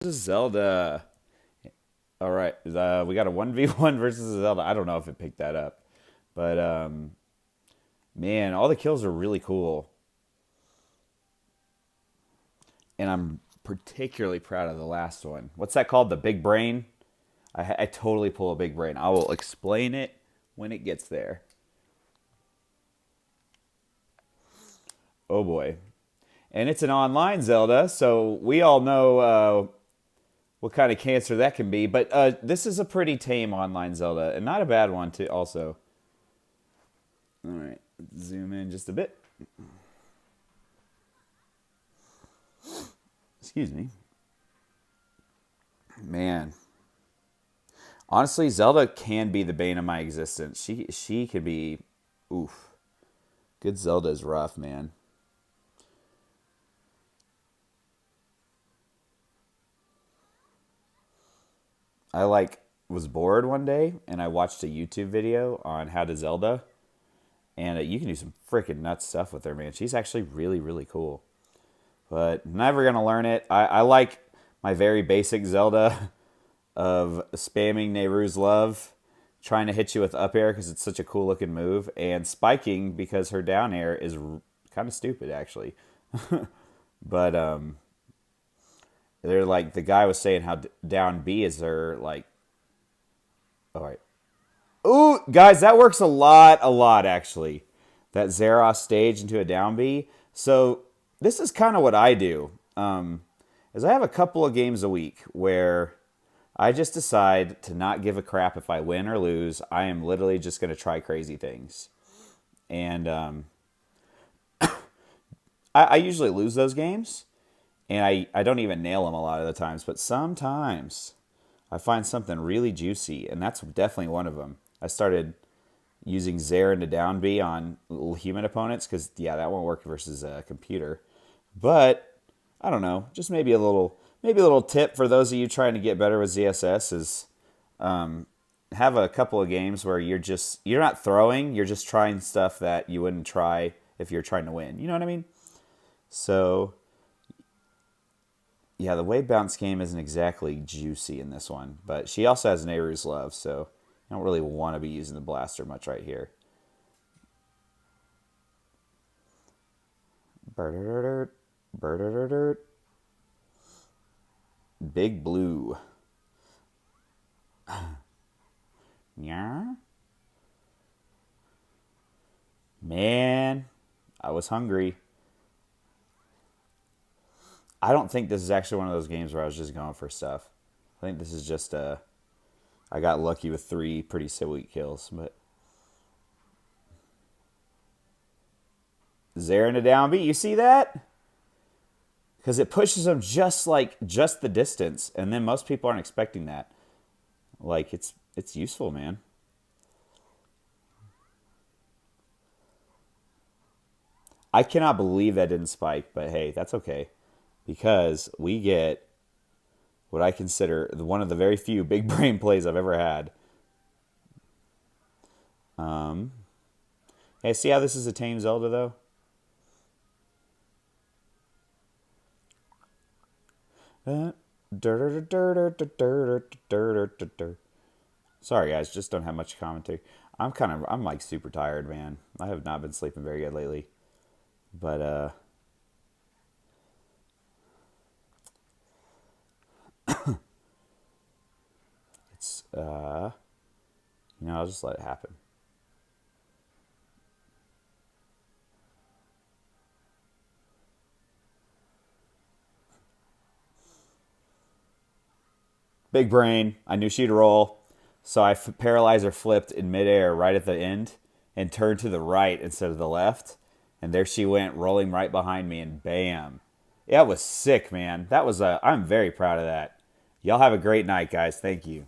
This is Zelda. All right, we got a 1v1 versus Zelda. I don't know if it picked that up, but man, all the kills are really cool, and I'm particularly proud of the last one. What's that called? The big brain. I totally pull a big brain. I will explain it when it gets there. Oh boy, and it's an online Zelda, so we all know what kind of cancer that can be. But this is a pretty tame online Zelda, and not a bad one too. Also, all right, zoom in just a bit. Excuse me, man. Honestly, Zelda can be the bane of my existence. She could be, oof. Good Zelda is rough, man. I was bored one day and I watched a YouTube video on how to Zelda, and you can do some freaking nuts stuff with her, man. She's actually really cool. But never gonna learn it. I like my very basic Zelda of spamming Nehru's love, trying to hit you with up air because it's such a cool looking move, and spiking because her down air is kind of stupid actually. But they're like the guy was saying how down B is their like. All right. Ooh, guys, that works a lot actually. That Zeros stage into a down B. So this is kind of what I do. Is I have a couple of games a week where I just decide to not give a crap if I win or lose. I am literally just going to try crazy things. And I usually lose those games. And I don't even nail them a lot of the times. But sometimes I find something really juicy. And that's definitely one of them. I started using Zare into down B on little human opponents because, yeah, that won't work versus a computer. But I don't know. Just maybe a little tip for those of you trying to get better with ZSS is have a couple of games where you're not throwing, you're just trying stuff that you wouldn't try if you're trying to win. You know what I mean? So yeah, the wave bounce game isn't exactly juicy in this one, but she also has Nehru's love, so I don't really want to be using the blaster much right here. Big blue. Yeah. Man, I was hungry. I don't think this is actually one of those games where I was just going for stuff. I think this is just I got lucky with three pretty sweet kills, but Zarin to down B, you see that? Because it pushes them just the distance, and then most people aren't expecting that. Like it's useful, man. I cannot believe that didn't spike, but hey, that's okay because we get what I consider one of the very few big brain plays I've ever had. Um, hey, see how this is a tame Zelda though? Sorry guys, just don't have much commentary. I'm like super tired, man. I have not been sleeping very good lately. But it's I'll just let it happen. Big brain. I knew she'd roll. So paralyzer flipped in midair right at the end and turned to the right instead of the left. And there she went, rolling right behind me, and bam. Yeah, it was sick, man. I'm very proud of that. Y'all have a great night, guys. Thank you.